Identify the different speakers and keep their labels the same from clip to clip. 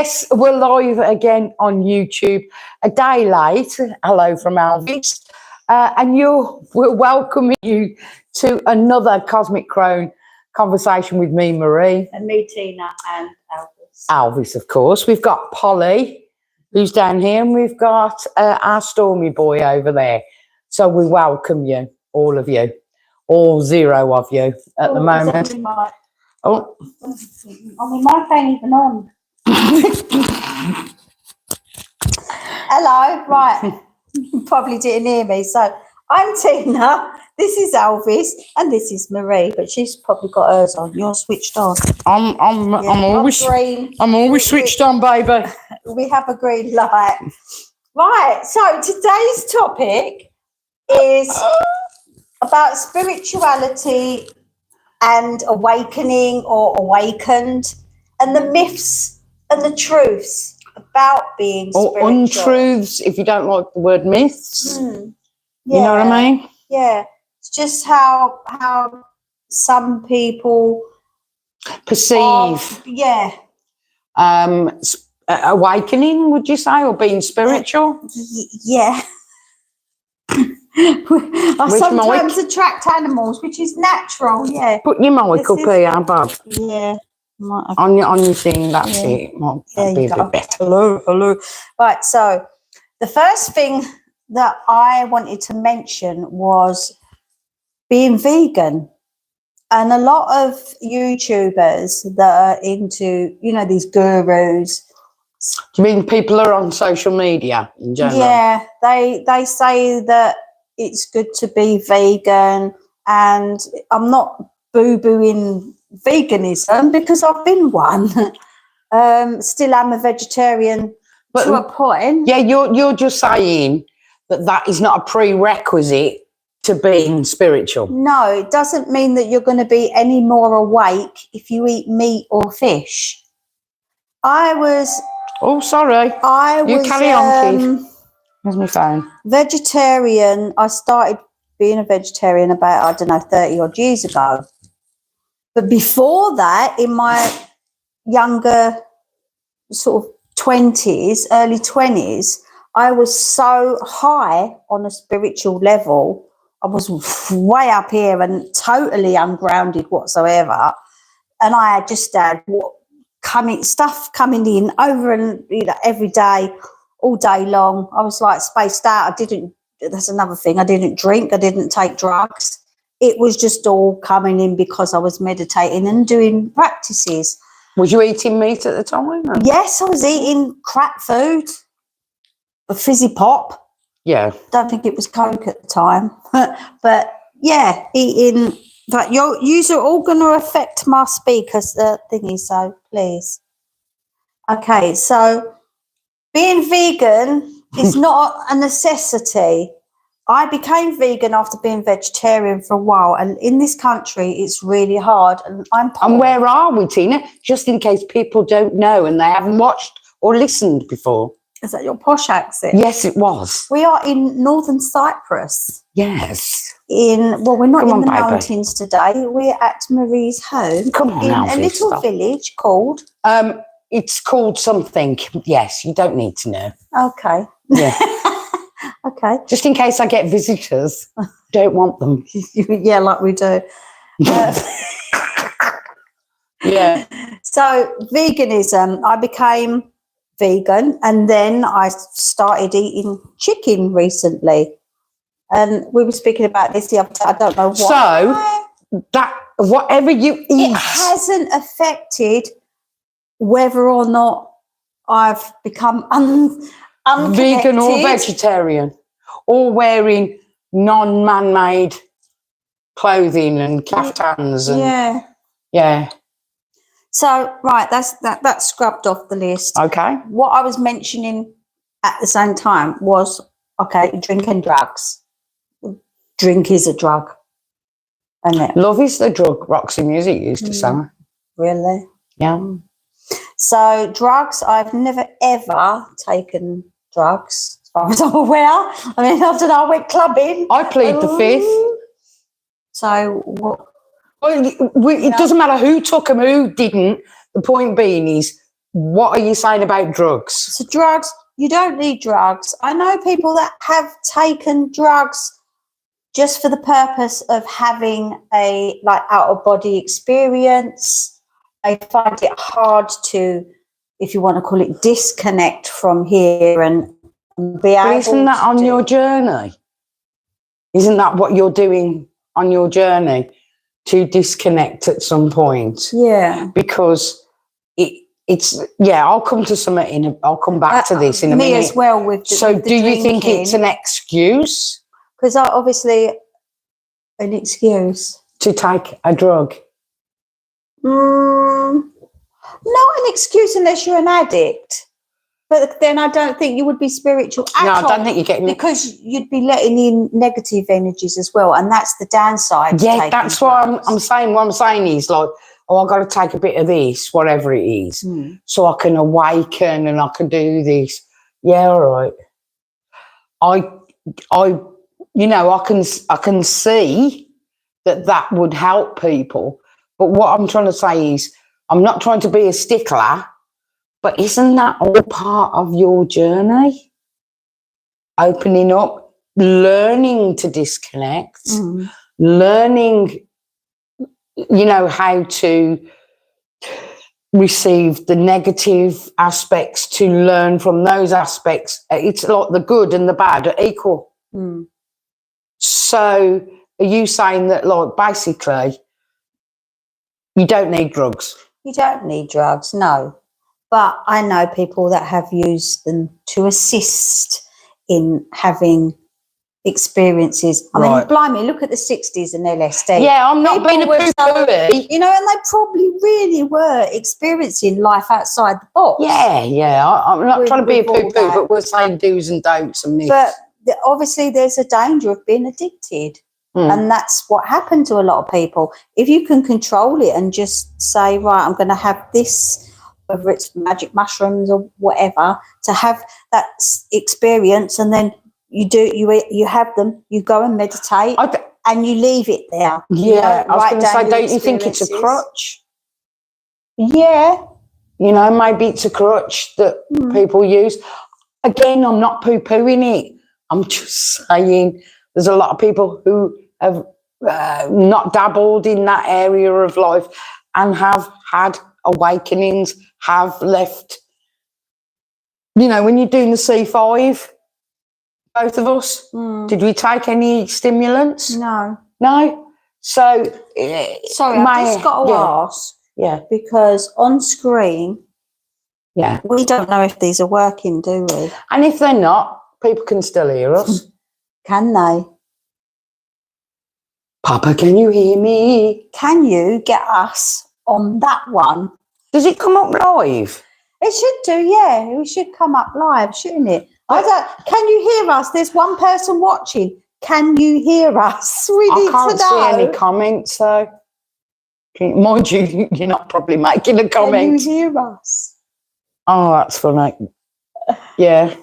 Speaker 1: Yes, we're live again on YouTube. A day late. Hello from Elvis. And we're welcoming you to another Cosmic Crone conversation with me, Marie.
Speaker 2: And me, Tina, and Elvis.
Speaker 1: Elvis, of course. We've got Polly, who's down here, and we've got our Stormy boy over there. So we welcome you, all of you, all 0 of you at the moment.
Speaker 2: Oh, I mean, my phone isn't on. Hello, right. You probably didn't hear me. So I'm Tina, this is Elvis, and this is Marie, but she's probably got hers on. You're switched on.
Speaker 1: I'm always green. I'm always switched on, baby.
Speaker 2: We have a green light. Right, so today's topic is about spirituality and awakening or awakened, and the myths and the truths about being spiritual.
Speaker 1: Or untruths, if you don't like the word myths.
Speaker 2: Yeah.
Speaker 1: You know what I mean?
Speaker 2: Yeah. It's just how some people
Speaker 1: perceive. Awakening, would you say, or being spiritual?
Speaker 2: Yeah. I sometimes attract animals, which is natural. Yeah.
Speaker 1: Put your mic up here, above.
Speaker 2: Yeah.
Speaker 1: On your thing, that's it. Might be a bit better.
Speaker 2: Hello. Right, so the first thing that I wanted to mention was being vegan. And a lot of YouTubers that are into, these gurus.
Speaker 1: Do you mean people are on social media in general?
Speaker 2: Yeah, they say that it's good to be vegan, and I'm not boo-booing veganism because I've been one. Still am a vegetarian to a point.
Speaker 1: Yeah, you're just saying that is not a prerequisite to being spiritual.
Speaker 2: No, it doesn't mean that you're going to be any more awake if you eat meat or fish.
Speaker 1: Oh, sorry. You carry on, kid. Where's my phone?
Speaker 2: Vegetarian. I started being a vegetarian about, 30 odd years ago. But before that, in my younger sort of 20s, early 20s, I was so high on a spiritual level. I was way up here and totally ungrounded whatsoever. And I had just had stuff coming in over and every day, all day long. I was like spaced out. That's another thing. I didn't drink. I didn't take drugs. It was just all coming in because I was meditating and doing practices.
Speaker 1: Was you eating meat at the time? Or?
Speaker 2: Yes, I was eating crap food, a fizzy pop.
Speaker 1: Yeah.
Speaker 2: Don't think it was Coke at the time. But yeah, eating. But yous are all going to affect my speakers thingy, so please. Okay, so being vegan is not a necessity. I became vegan after being vegetarian for a while, and in this country, it's really hard. And I'm poor.
Speaker 1: And where are we, Tina? Just in case people don't know and they haven't watched or listened before.
Speaker 2: Is that your posh accent?
Speaker 1: Yes, it was.
Speaker 2: We are in Northern Cyprus.
Speaker 1: Yes.
Speaker 2: We're not in the mountains today. We're at Marie's home.
Speaker 1: Come on,
Speaker 2: in a little village called.
Speaker 1: It's called something. Yes, you don't need to know.
Speaker 2: Okay.
Speaker 1: Yeah.
Speaker 2: Okay.
Speaker 1: Just in case I get visitors, don't want them.
Speaker 2: Yeah, like we do.
Speaker 1: Yeah.
Speaker 2: So veganism, I became vegan, and then I started eating chicken recently. And we were speaking about this the other day. I don't know why.
Speaker 1: So that whatever you eat,
Speaker 2: it hasn't affected whether or not I've become
Speaker 1: vegan or vegetarian, or wearing non-man-made clothing and caftans. And, yeah.
Speaker 2: So right, that's scrubbed off the list.
Speaker 1: Okay.
Speaker 2: What I was mentioning at the same time was drinking drugs. Drink is a drug, isn't it?
Speaker 1: Love is the drug. Roxy Music used to say.
Speaker 2: Really?
Speaker 1: Yeah.
Speaker 2: So drugs, I've never ever taken drugs, as far as I'm aware. I mean, I don't know, I went clubbing.
Speaker 1: I plead the fifth.
Speaker 2: So what?
Speaker 1: Well, it doesn't matter who took them, who didn't. The point being is what are you saying about drugs?
Speaker 2: So drugs, you don't need drugs. I know people that have taken drugs just for the purpose of having a out of body experience. I find it hard to, if you want to call it, disconnect from here and be able.
Speaker 1: But isn't that on your journey? Isn't that what you're doing on your journey, to disconnect at some point?
Speaker 2: Yeah.
Speaker 1: Because it's I'll come to something I'll come back to this in a minute.
Speaker 2: Me as well with the,
Speaker 1: so
Speaker 2: with the
Speaker 1: do you think it's an excuse?
Speaker 2: Because obviously an excuse
Speaker 1: to take a drug?
Speaker 2: Not an excuse unless you're an addict. But then I don't think you would be spiritual at all.
Speaker 1: No, I don't think you're getting...
Speaker 2: Because you'd be letting in negative energies as well, and that's the downside.
Speaker 1: Yeah, that's what I'm saying. What I'm saying is like, I've got to take a bit of this, whatever it is, so I can awaken and I can do this. Yeah, all right. I can see that would help people. But what I'm trying to say is, I'm not trying to be a stickler, but isn't that all part of your journey? Opening up, learning to disconnect, learning, how to receive the negative aspects, to learn from those aspects. It's like the good and the bad are equal. So are you saying that, like, basically, you don't need drugs?
Speaker 2: You don't need drugs, no. But I know people that have used them to assist in having experiences. I mean, blimey, look at the 60s and LSD.
Speaker 1: Yeah, I'm not being a poo-pooey.
Speaker 2: And they probably really were experiencing life outside the box.
Speaker 1: Yeah. I'm not trying to be a poo-poo, but we're saying do's and don'ts and myths.
Speaker 2: But obviously there's a danger of being addicted. And that's what happened to a lot of people. If you can control it and just say, right, I'm going to have this, whether it's magic mushrooms or whatever, to have that experience, and then you have them, you go and meditate, and you leave it there.
Speaker 1: Yeah, I was going to say, don't you think it's a crutch?
Speaker 2: Yeah.
Speaker 1: Maybe it's a crutch that people use. Again, I'm not poo-pooing it. I'm just saying there's a lot of people who have not dabbled in that area of life and have had awakenings, have left. When you're doing the C5, both of us, did we take any stimulants?
Speaker 2: No.
Speaker 1: So,
Speaker 2: sorry, I just got to ask.
Speaker 1: Yeah.
Speaker 2: Because on screen, we don't know if these are working, do we?
Speaker 1: And if they're not, people can still hear us.
Speaker 2: Can they?
Speaker 1: Papa, can you hear me?
Speaker 2: Can you get us on that one?
Speaker 1: Does it come up live?
Speaker 2: It should do, yeah. It should come up live, shouldn't it? Can you hear us? There's one person watching. Can you hear us? We need to know.
Speaker 1: I can't see any comments, though. Mind you, you're not probably making a comment.
Speaker 2: Can you hear us?
Speaker 1: Oh, that's funny. Yeah.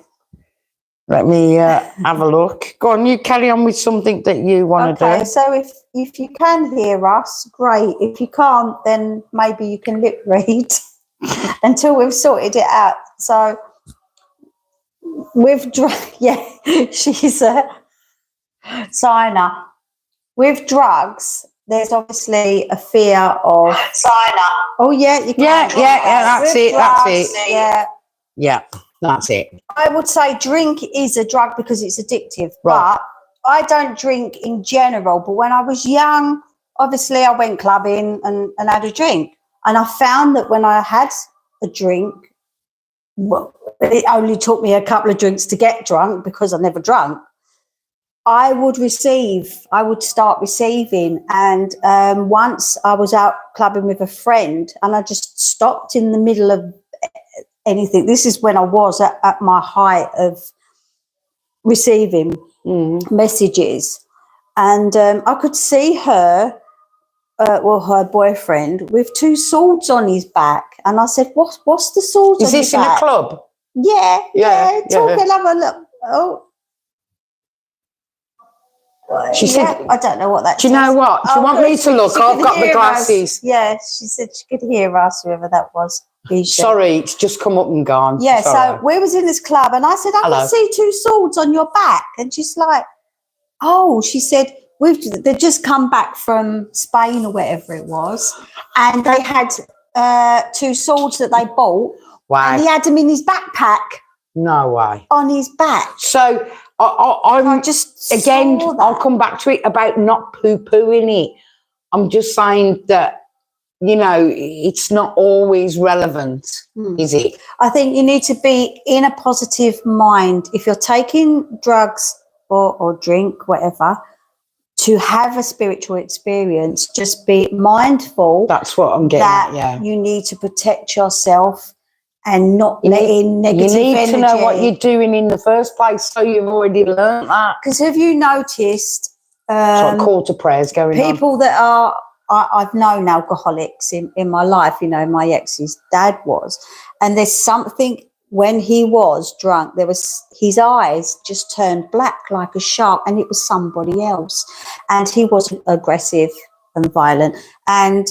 Speaker 1: Let me have a look. Go on, you carry on with something that you want to do.
Speaker 2: Okay, so if you can hear us, great. If you can't, then maybe you can lip read until we've sorted it out. So with she's a signer. With drugs, there's obviously a fear of signer. Oh yeah, you can.
Speaker 1: Yeah. That's it. Yeah. That's it.
Speaker 2: I would say drink is a drug because it's addictive, but I don't drink in general. But when I was young, obviously I went clubbing and had a drink. And I found that when I had a drink, it only took me a couple of drinks to get drunk because I never drunk. I would start receiving. And once I was out clubbing with a friend and I just stopped in the middle of anything. This is when I was at my height of receiving messages. And I could see her, her boyfriend, with two swords on his back. And I said, what's the swords on his back? Is this in
Speaker 1: a club?
Speaker 2: Yeah. Talking, have a look. Oh.
Speaker 1: She said,
Speaker 2: I don't know what that
Speaker 1: Do you know what? Do you want me to look? I've got the glasses.
Speaker 2: Yeah, she said she could hear us, whoever that was.
Speaker 1: Sorry, it's just come up and gone.
Speaker 2: Yeah,
Speaker 1: Sorry.
Speaker 2: so we was in this club and I said, I
Speaker 1: Hello.
Speaker 2: can see 2 swords on your back. And she's like, oh, she said, they've just come back from Spain or wherever it was. And they had 2 swords that they bought.
Speaker 1: Wow.
Speaker 2: And he had them in his backpack.
Speaker 1: No way.
Speaker 2: On his back.
Speaker 1: So I'm
Speaker 2: I just
Speaker 1: again,
Speaker 2: saw that.
Speaker 1: I'll come back to it about not poo-pooing it. I'm just saying that, you know, it's not always relevant, is it?
Speaker 2: I think you need to be in a positive mind. If you're taking drugs or drink, whatever, to have a spiritual experience, just be mindful.
Speaker 1: That's what I'm getting at, yeah.
Speaker 2: You need to protect yourself and not let in negative energy. You need
Speaker 1: to know what you're doing in the first place, so you've already learned that.
Speaker 2: Because have you noticed...
Speaker 1: it's like call to prayers going on.
Speaker 2: People that are... I've known alcoholics in my life, you know, my ex's dad was. And there's something, when he was drunk, there was, his eyes just turned black like a shark, and it was somebody else. And he was aggressive and violent. And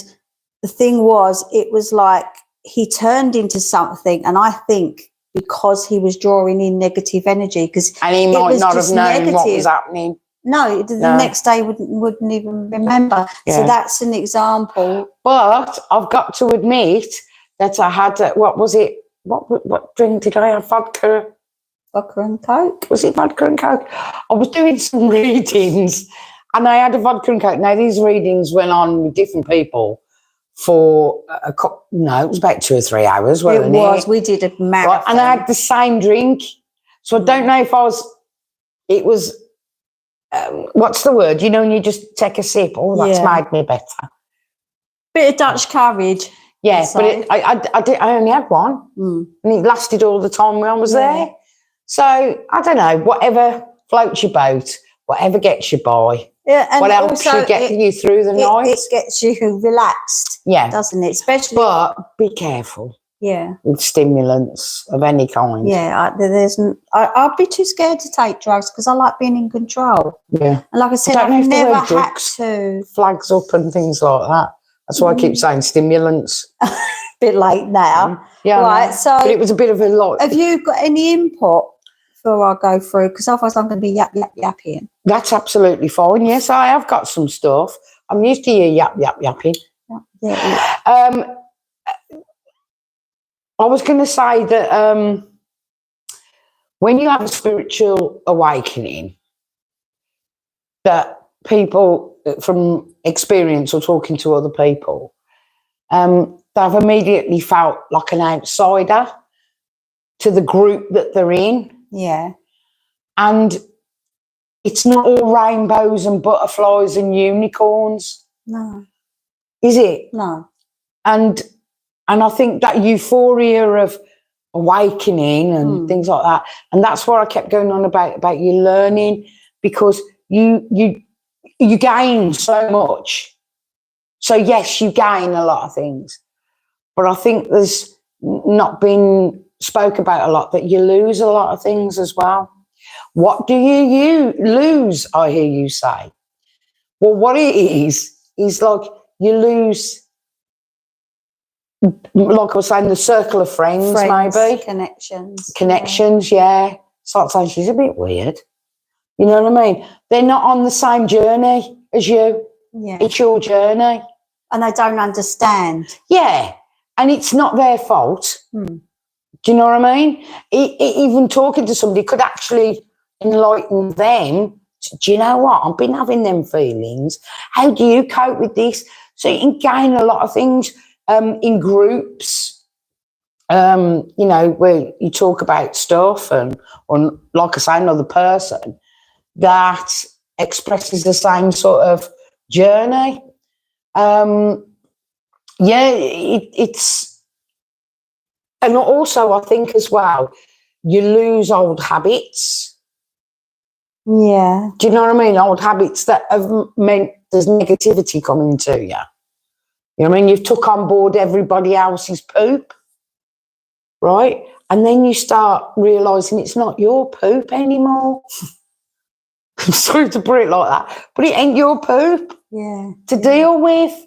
Speaker 2: the thing was, it was like he turned into something. And I think because he was drawing in negative energy, because
Speaker 1: and he might not have known what was happening.
Speaker 2: No, the next day wouldn't even remember.
Speaker 1: Yeah.
Speaker 2: So that's an example.
Speaker 1: But I've got to admit that I had, what was it? What drink did I have? Vodka?
Speaker 2: Vodka and Coke?
Speaker 1: Was it vodka and Coke? I was doing some readings and I had a vodka and Coke. Now, these readings went on with different people for it was about 2 or 3 hours, wasn't it?
Speaker 2: It was. We did a marathon.
Speaker 1: Right, and I had the same drink. So I don't know if it was... what's the word? You know, when you just take a sip. Oh, that's made me better.
Speaker 2: Bit of Dutch courage.
Speaker 1: Yeah, but I only had one, and it lasted all the time when I was there. So I don't know. Whatever floats your boat, whatever gets you by.
Speaker 2: Yeah, and
Speaker 1: what helps you get you through the night.
Speaker 2: It gets you relaxed. Yeah, doesn't it? Especially,
Speaker 1: but be careful.
Speaker 2: Yeah,
Speaker 1: with stimulants of any kind.
Speaker 2: Yeah, I'd be too scared to take drugs because I like being in control.
Speaker 1: Yeah,
Speaker 2: and like I said, I've never had to
Speaker 1: flags up and things like that. That's why I keep saying stimulants.
Speaker 2: Bit late now.
Speaker 1: Yeah,
Speaker 2: right. So,
Speaker 1: but it was a bit of a lot.
Speaker 2: Have you got any input before I go through? Because otherwise, I'm going to be yapping.
Speaker 1: That's absolutely fine. Yes, I have got some stuff. I'm used to you yapping.
Speaker 2: Yeah.
Speaker 1: I was going to say that when you have a spiritual awakening, that people from experience or talking to other people, they've immediately felt like an outsider to the group that they're in.
Speaker 2: Yeah.
Speaker 1: And it's not all rainbows and butterflies and unicorns.
Speaker 2: No.
Speaker 1: Is it?
Speaker 2: No.
Speaker 1: And I think that euphoria of awakening and things like that, and that's what I kept going on about you learning, because you gain so much. So yes, you gain a lot of things, but I think there's not been spoke about a lot that you lose a lot of things as well. What do you lose? I hear you say. Well, what it is like you lose. Like I was saying, the circle of friends maybe. Connections, yeah. Start saying she's a bit weird. You know what I mean? They're not on the same journey as you.
Speaker 2: Yeah.
Speaker 1: It's your journey.
Speaker 2: And they don't understand.
Speaker 1: Yeah. And it's not their fault. Do you know what I mean? Even talking to somebody could actually enlighten them. Do you know what? I've been having them feelings. How do you cope with this? So you can gain a lot of things. In groups, you know, where you talk about stuff or like I say, another person that expresses the same sort of journey. It's, and also I think as well, you lose old habits.
Speaker 2: Yeah.
Speaker 1: Do you know what I mean? Old habits that have meant there's negativity coming to you. You know what I mean? You've took on board everybody else's poop, right? And then you start realising it's not your poop anymore. I'm sorry to put it like that, but it ain't your poop to deal with.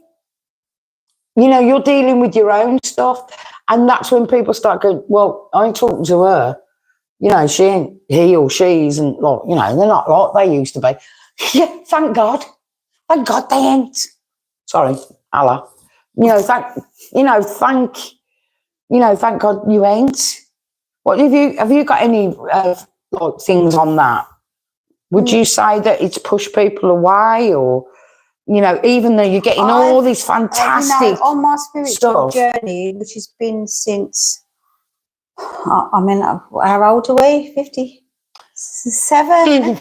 Speaker 1: You know, you're dealing with your own stuff. And that's when people start going, well, I ain't talking to her. You know, she ain't, he or she isn't like, you know, they're not like they used to be. Yeah, thank God. Thank God they ain't. Sorry, Allah. Thank God you ain't. What have you got any like things on that? Would you say that it's pushed people away, or even though you're getting all this fantastic
Speaker 2: on my spiritual
Speaker 1: stuff.
Speaker 2: journey, which has been since, I mean, how old are we? 57?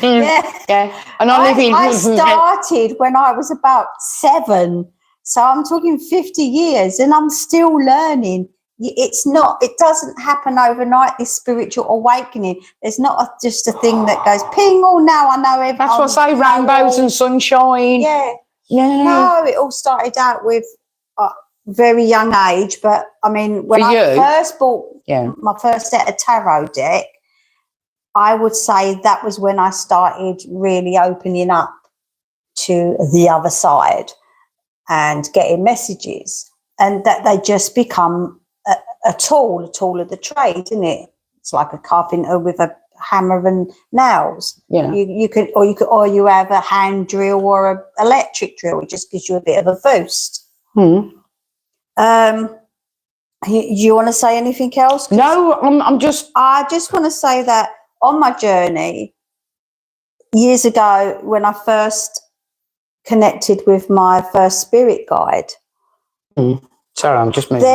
Speaker 1: Yeah. And
Speaker 2: I started when I was about 7. So I'm talking 50 years and I'm still learning. It doesn't happen overnight, this spiritual awakening. There's not just a thing that goes ping, oh, now I know everything.
Speaker 1: That's what I say, rainbows and sunshine.
Speaker 2: Yeah.
Speaker 1: Yeah.
Speaker 2: No, it all started out with a very young age. But I mean, when I first bought my first set of tarot deck, I would say that was when I started really opening up to the other side and getting messages, and that they just become a tool of the trade, isn't it? It's like a carpenter with a hammer and nails.
Speaker 1: Yeah.
Speaker 2: You have a hand drill or an electric drill. It just gives you a bit of a boost.
Speaker 1: Hmm.
Speaker 2: You want to say anything else?
Speaker 1: No, I'm just.
Speaker 2: I just want to say that on my journey years ago, when I first connected with my first spirit guide.
Speaker 1: Sorry, I'm just moving.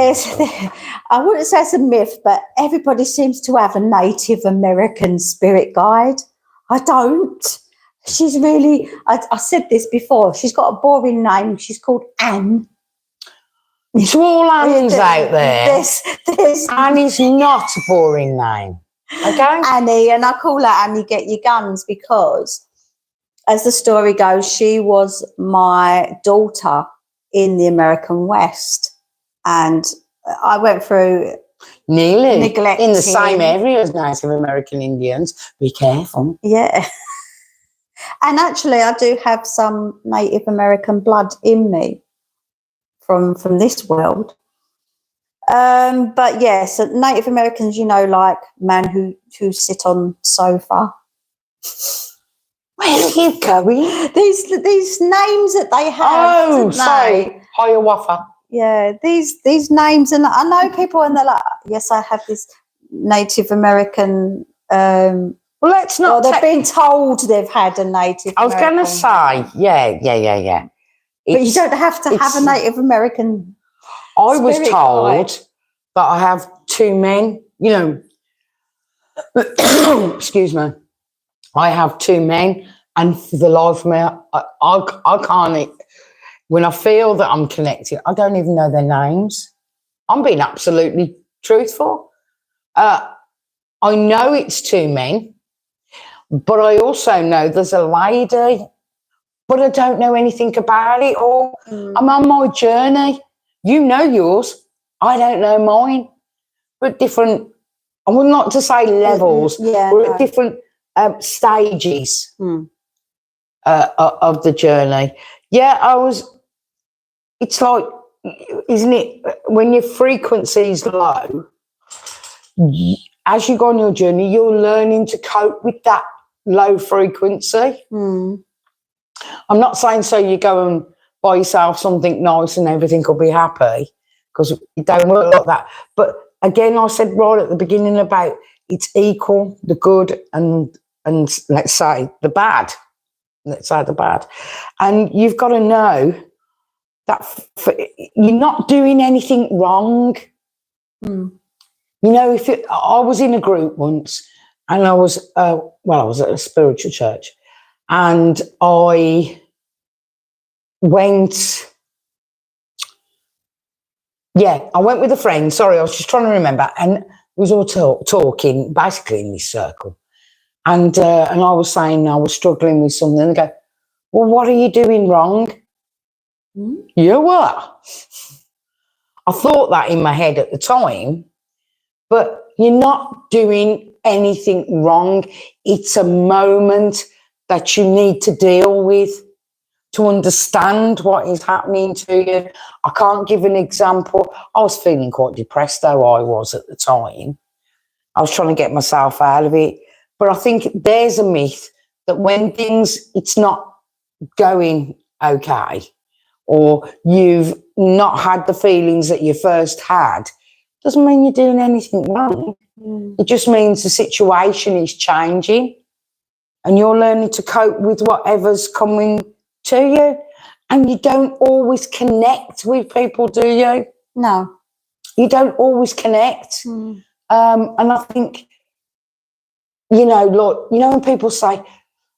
Speaker 2: I wouldn't say it's a myth, but everybody seems to have a Native American spirit guide. I don't. She's really, I said this before, she's got a boring name. She's called Anne.
Speaker 1: It's all Anne's out there. Anne is not a boring name. Okay?
Speaker 2: Annie, and I call her Annie Get Your Guns because, as the story goes, she was my daughter in the American West. And I went through neglecting.
Speaker 1: In the same area as Native American Indians. Be careful.
Speaker 2: Yeah. And actually, I do have some Native American blood in me from this world. But yes, Native Americans, like man who sit on sofa.
Speaker 1: Where are you going?
Speaker 2: These names that they have.
Speaker 1: Oh, sorry. Hiawatha.
Speaker 2: Yeah, these names, and I know people, and they're like, yes, I have this Native American.
Speaker 1: Well, let's not.
Speaker 2: They've been told they've had a Native.
Speaker 1: I was going to say, yeah.
Speaker 2: But you don't have to have a Native American.
Speaker 1: I was told that I have 2 men. Excuse me. I have 2 men, and for the life of me, I can't. When I feel that I'm connected, I don't even know their names. I'm being absolutely truthful. I know it's 2 men, but I also know there's a lady, but I don't know anything about it all. I'm on my journey. You know yours. I don't know mine. But different, I would not to say levels, we're at different stages of the journey. Yeah, it's like, isn't it, when your frequency is low, as you go on your journey, you're learning to cope with that low frequency. I'm not saying so you go and buy yourself something nice and everything will be happy, because it don't work like that. But again, I said right at the beginning about it's equal, the good and let's say the bad. And you've got to know that you're not doing anything wrong. I was in a group once, and I was at a spiritual church, and I went with a friend. Sorry, I was just trying to remember, and we was all talking basically in this circle, and I was saying I was struggling with something, and they go, well, what are you doing wrong? You what? I thought that in my head at the time, but you're not doing anything wrong. It's a moment that you need to deal with. to understand what is happening to you. I can't give an example. I was feeling quite depressed, though I was at the time. I was trying to get myself out of it. But I think there's a myth that when it's not going okay, or you've not had the feelings that you first had, doesn't mean you're doing anything wrong. It just means the situation is changing and you're learning to cope with whatever's coming to you. And you don't always connect with people, do you?
Speaker 2: No.
Speaker 1: You don't always connect. And I think, look, when people say,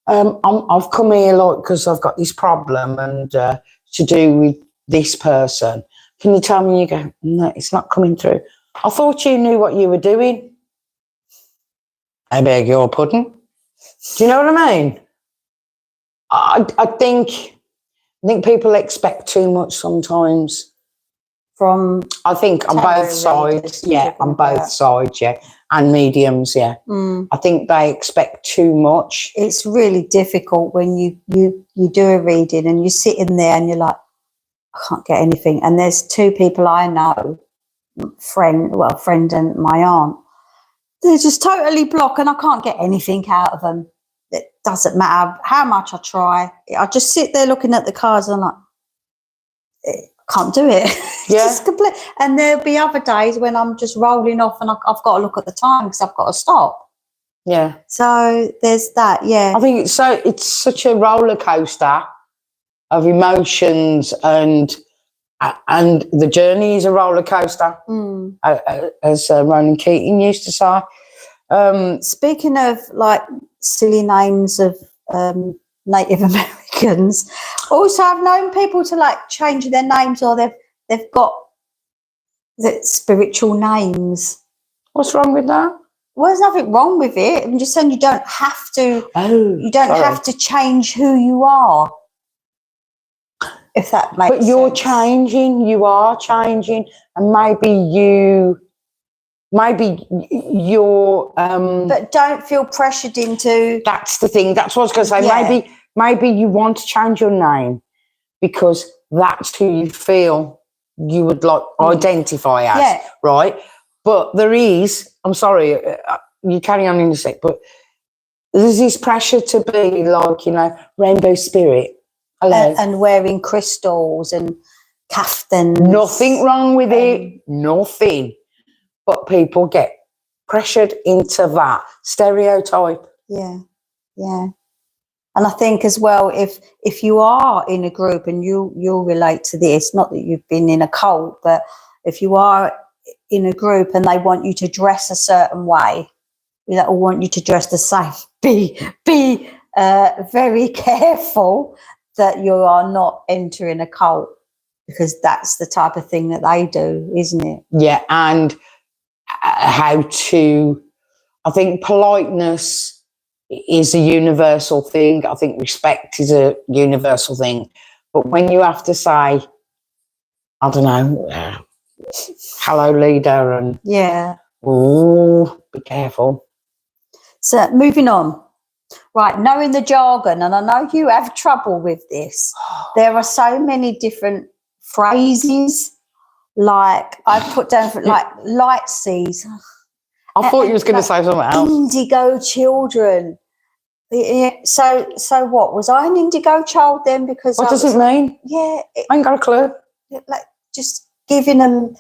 Speaker 1: I've come here, like, because I've got this problem and to do with this person. Can you tell me? You go, no, it's not coming through. I thought you knew what you were doing. I beg your pardon. Do you know what I mean? I think people expect too much sometimes. I think on both sides, on both sides, and mediums, I think they expect too much.
Speaker 2: It's really difficult when you do a reading and you sit in there and you're like, I can't get anything. And there's two people I know, friend and my aunt. They're just totally blocked and I can't get anything out of them. It doesn't matter how much I try. I just sit there looking at the cards and I'm like, I can't do it. Just complete. And there'll be other days when I'm just rolling off and I've got to look at the time because I've got to stop.
Speaker 1: Yeah.
Speaker 2: So there's that,
Speaker 1: I think it's such a roller coaster of emotions and the journey is a roller coaster, as Ronan Keating used to say.
Speaker 2: Speaking of like silly names of Native Americans, also I've known people to like change their names or they've got the spiritual names.
Speaker 1: What's wrong with that?
Speaker 2: Well, there's nothing wrong with it. I'm just saying you don't have to. You don't have to change who you are. If that makes sense.
Speaker 1: But you're changing. You are changing, and maybe you're.
Speaker 2: But don't feel pressured into.
Speaker 1: That's the thing. That's what I was going to say. Yeah. Maybe you want to change your name because that's who you feel you would like identify as, right? But there is. I'm sorry, you carry on in a sec, but there's this pressure to be like, rainbow spirit. Hello.
Speaker 2: And wearing crystals and kaftans.
Speaker 1: Nothing wrong with it. Nothing. But people get pressured into that stereotype.
Speaker 2: Yeah. Yeah. And I think as well, if you are in a group and you'll relate to this, not that you've been in a cult, but if you are in a group and they want you to dress a certain way, or want you to dress the same, be very careful that you are not entering a cult because that's the type of thing that they do, isn't it?
Speaker 1: Yeah, and I think politeness is a universal thing. I think respect is a universal thing. But when you have to say, I don't know, hello, leader, and be careful.
Speaker 2: So moving on. Right, knowing the jargon, and I know you have trouble with this. There are so many different phrases. Like I've put down for like light seas.
Speaker 1: I thought you was going to say something else.
Speaker 2: Indigo children. Yeah, so what? Was I an indigo child then? Because
Speaker 1: what does it mean?
Speaker 2: Yeah,
Speaker 1: I ain't got a clue.
Speaker 2: Like just giving them,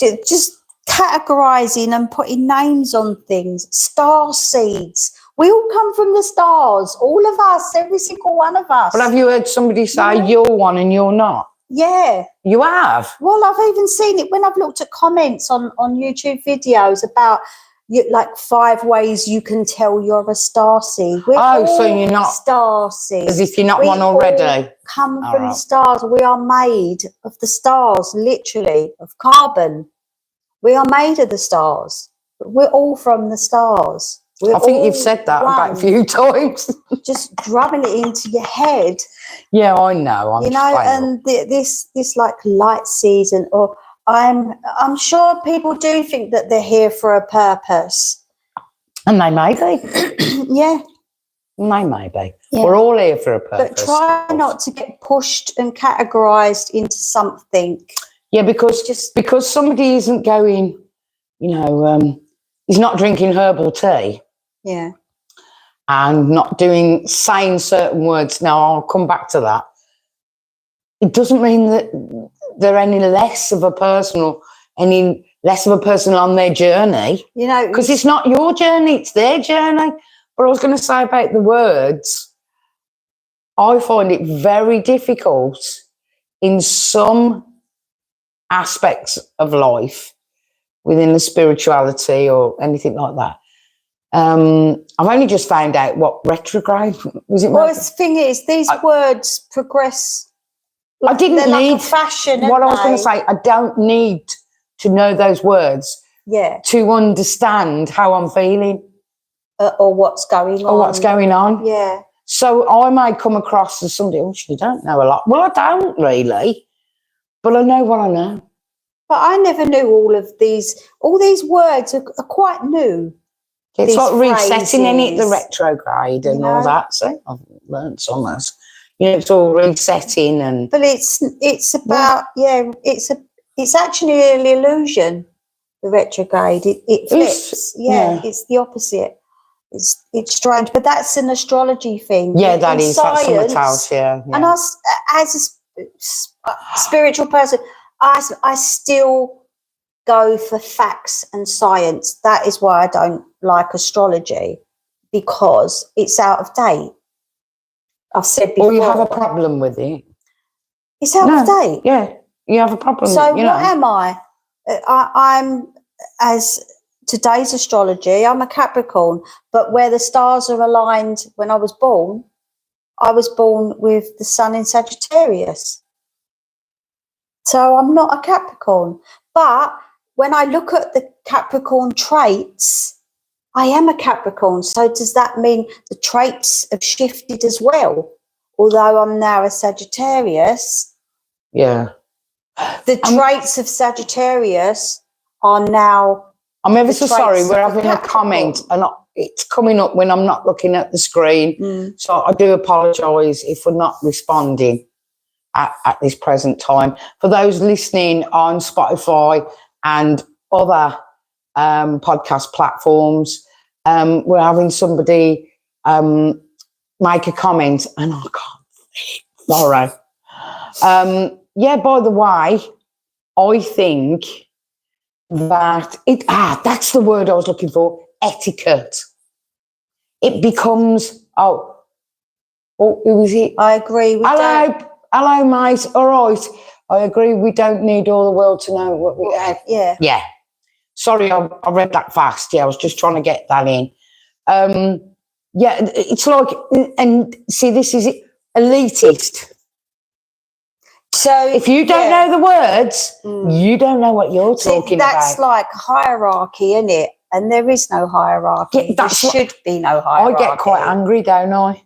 Speaker 2: just categorising and putting names on things. Star seeds. We all come from the stars. All of us, every single one of us.
Speaker 1: But have you heard somebody say you're one and you're not?
Speaker 2: Yeah.
Speaker 1: You have?
Speaker 2: Well, I've even seen it when I've looked at comments on YouTube videos about like 5 ways you can tell you're a starseed.
Speaker 1: So you're not
Speaker 2: starseed.
Speaker 1: As if you're not one already.
Speaker 2: Come from the stars. We are made of the stars, literally, of carbon. We are made of the stars. We're all from the stars.
Speaker 1: I think you've said that about a few times.
Speaker 2: Just drumming it into your head.
Speaker 1: Yeah, I know.
Speaker 2: And this like light season, or I'm sure people do think that they're here for a purpose.
Speaker 1: And they may be.
Speaker 2: Yeah.
Speaker 1: Maybe.
Speaker 2: Yeah.
Speaker 1: We're all here for a purpose.
Speaker 2: But try not to get pushed and categorised into something.
Speaker 1: Yeah, because somebody isn't going, he's not drinking herbal tea.
Speaker 2: Yeah.
Speaker 1: And not saying certain words. Now, I'll come back to that. It doesn't mean that they're any less of a person or any less of a person on their journey. Because it's not your journey, it's their journey. But I was going to say about the words, I find it very difficult in some aspects of life within the spirituality or anything like that. I've only just found out what retrograde was.
Speaker 2: Well, the thing is, these words progress.
Speaker 1: I didn't
Speaker 2: they're
Speaker 1: need
Speaker 2: like a fashion.
Speaker 1: What I was going to say, I don't need to know those words.
Speaker 2: Yeah.
Speaker 1: To understand how I'm feeling,
Speaker 2: or what's going on. Yeah.
Speaker 1: So I may come across as somebody, you don't know a lot. Well, I don't really, but I know what I know.
Speaker 2: But I never knew all these words are quite new.
Speaker 1: It's like resetting in it, the retrograde and all that. So I've learned some of this. It's all resetting and.
Speaker 2: But it's about it's actually an illusion. The retrograde, it flips. It's the opposite. It's strange, but that's an astrology thing.
Speaker 1: Yeah, that is. That's something else. Yeah.
Speaker 2: And us as a spiritual person, I still go for facts and science. That is why I don't like astrology, because it's out of date. I've said before.
Speaker 1: Or you have a problem with it.
Speaker 2: It's out of date.
Speaker 1: Yeah, you have a problem.
Speaker 2: So what am I? I'm, as today's astrology, I'm a Capricorn, but where the stars are aligned when I was born with the sun in Sagittarius. So I'm not a Capricorn. But when I look at the Capricorn traits, I am a Capricorn. So does that mean the traits have shifted as well? Although I'm now a Sagittarius.
Speaker 1: Yeah.
Speaker 2: The traits of Sagittarius are now.
Speaker 1: I'm ever so sorry. We're having a comment and it's coming up when I'm not looking at the screen. So I do apologise if we're not responding at this present time. For those listening on Spotify and other podcast platforms, we're having somebody make a comment and I can't borrow. By the way, I think that that's the word I was looking for, etiquette. It becomes, who is it?
Speaker 2: I agree with that.
Speaker 1: Hello, mate. All right. I agree. We don't need all the world to know what we have.
Speaker 2: Yeah.
Speaker 1: Yeah. Sorry, I read that fast. Yeah, I was just trying to get that in. It's like, and see, this is elitist. So if you don't know the words, you don't know what you're talking about.
Speaker 2: That's like hierarchy, isn't it? And there is no hierarchy. There should be no hierarchy.
Speaker 1: I get quite angry, don't I?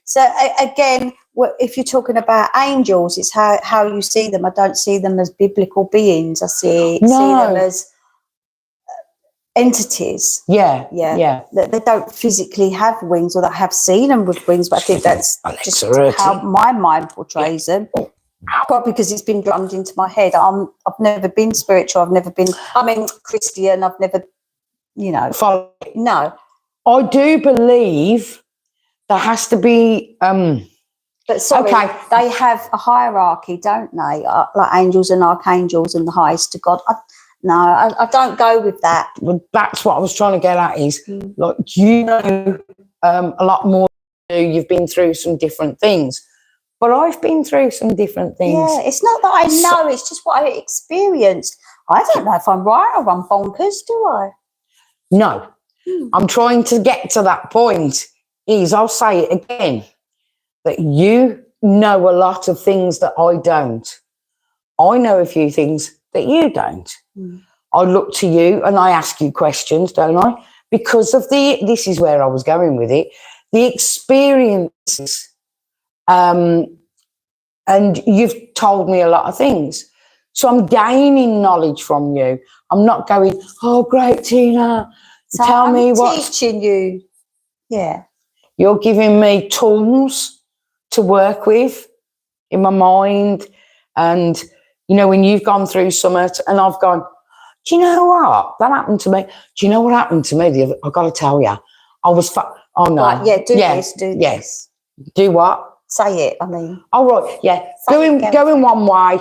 Speaker 2: So again, if you're talking about angels, it's how you see them. I don't see them as biblical beings. I see them as entities.
Speaker 1: Yeah.
Speaker 2: They don't physically have wings, or that have seen them with wings, but I think that's just how my mind portrays them. Probably because it's been drummed into my head. I've never been spiritual. Christian. I've never,
Speaker 1: follow.
Speaker 2: No.
Speaker 1: I do believe there has to be.
Speaker 2: But sorry, they have a hierarchy, don't they? Like angels and archangels and the highest to God. I don't go with that.
Speaker 1: Well, that's what I was trying to get at is, like, you know a lot more than you've been through some different things. But I've been through some different things.
Speaker 2: Yeah, it's not that I know, it's just what I experienced. I don't know if I'm right or I'm bonkers, do I?
Speaker 1: No. I'm trying to get to that point. I'll say it again, that you know a lot of things that I don't. I know a few things that you don't. I look to you and I ask you questions, don't I? Because of this is where I was going with it, the experiences. And you've told me a lot of things. So I'm gaining knowledge from you. I'm not going, oh, great, Tina, tell me what.
Speaker 2: I'm teaching you. Yeah.
Speaker 1: You're giving me tools to work with in my mind. And, you know, when you've gone through Summit and I've gone, do you know what? That happened to me. Do you know what happened to me? I've got to tell you. I was, oh no.
Speaker 2: Right, yeah, do this.
Speaker 1: Do what?
Speaker 2: Say it, I mean.
Speaker 1: Oh, right, yeah. Going one way,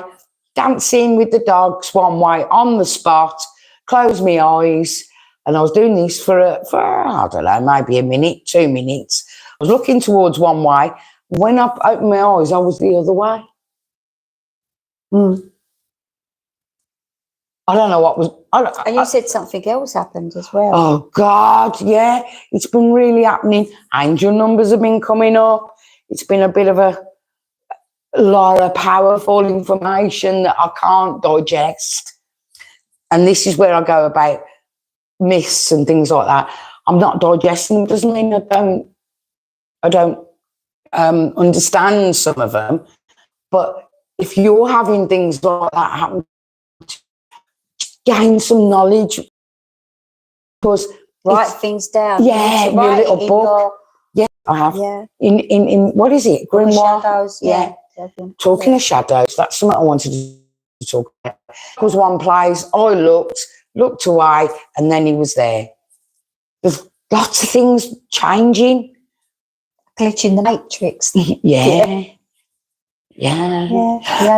Speaker 1: dancing with the dogs one way, on the spot, close my eyes. And I was doing this for I don't know, maybe a minute, 2 minutes. I was looking towards one way. When I opened my eyes, I was the other way. I don't know what was...
Speaker 2: And you said something else happened as well.
Speaker 1: Oh, God, yeah. It's been really happening. Angel numbers have been coming up. It's been a bit of a lot of powerful information that I can't digest. And this is where I go about myths and things like that. I'm not digesting them. Doesn't mean I don't understand some of them. But if you're having things like that happen, gain some knowledge. Because
Speaker 2: write things down.
Speaker 1: Yeah, your little book. Yeah, I have.
Speaker 2: Yeah.
Speaker 1: In what is it? Grimoire.
Speaker 2: Shadows. Yeah.
Speaker 1: Talking of shadows, that's something I wanted to talk about. There was one place I looked away, and then he was there. There's lots of things changing.
Speaker 2: Glitch in the matrix.
Speaker 1: Yeah.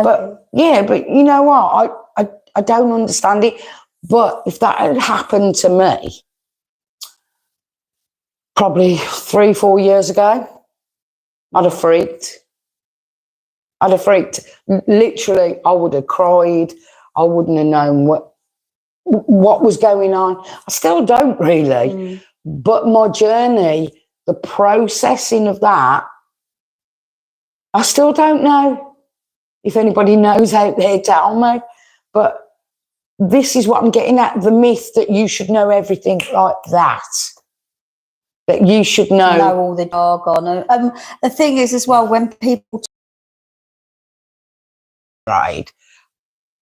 Speaker 1: But you know what? I don't understand it. But if that had happened to me, probably 3-4 years ago, I'd have freaked. Literally, I would have cried. I wouldn't have known what was going on. I still don't really. But my journey, the processing of that, I still don't know. If anybody knows out there, tell me. But this is what I'm getting at, the myth that you should know everything like that. That you should know
Speaker 2: all the jargon. The thing is as well, when people...
Speaker 1: Right.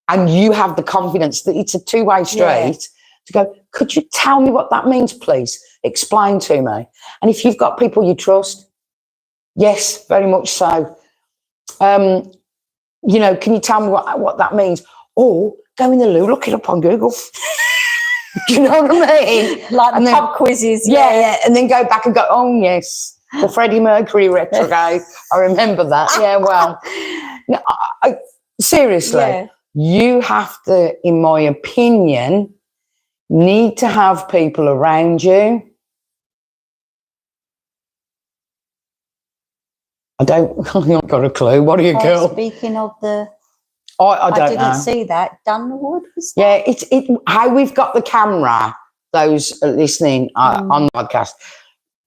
Speaker 1: And you have the confidence that it's a two-way street to go, could you tell me what that means, please? Explain to me. And if you've got people you trust, yes, very much so. You know, can you tell me what that means? Or go in the loo, look it up on Google. Do you know what I mean?
Speaker 2: Like the pub quizzes.
Speaker 1: Yeah. And then go back and go, oh, yes, the Freddie Mercury retrograde. I remember that. Yeah, well, no, seriously, you have to, in my opinion, need to have people around you. I've not got a clue. What are you, girl?
Speaker 2: Speaking of the...
Speaker 1: I don't know.
Speaker 2: I didn't see that. Dunwood was that?
Speaker 1: Yeah, it's how we've got the camera, those listening on the podcast,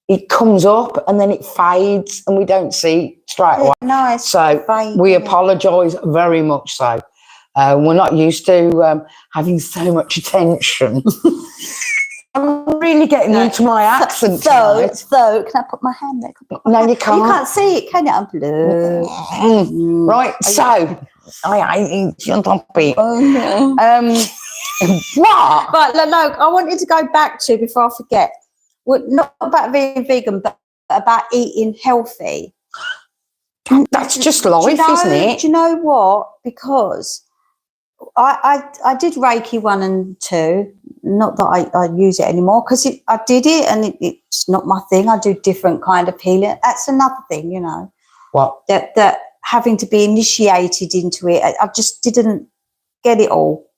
Speaker 1: it comes up and then it fades and we don't see straight away.
Speaker 2: No,
Speaker 1: so we apologise very much so. We're not used to having so much attention. I'm really getting into my accent tonight.
Speaker 2: So, can I put my hand there?
Speaker 1: No, you can't.
Speaker 2: You can't see it, can you? I'm blue.
Speaker 1: Right, so... I shut up it. What?
Speaker 2: But no, I wanted to go back to, before I forget, not about being vegan, but about eating healthy.
Speaker 1: That's just life, isn't it?
Speaker 2: Do you know what? Because I did Reiki 1 and 2. Not that I use it anymore, because I did it and it's not my thing. I do different kind of healing. That's another thing, you know.
Speaker 1: What?
Speaker 2: That having to be initiated into it, I just didn't get it all.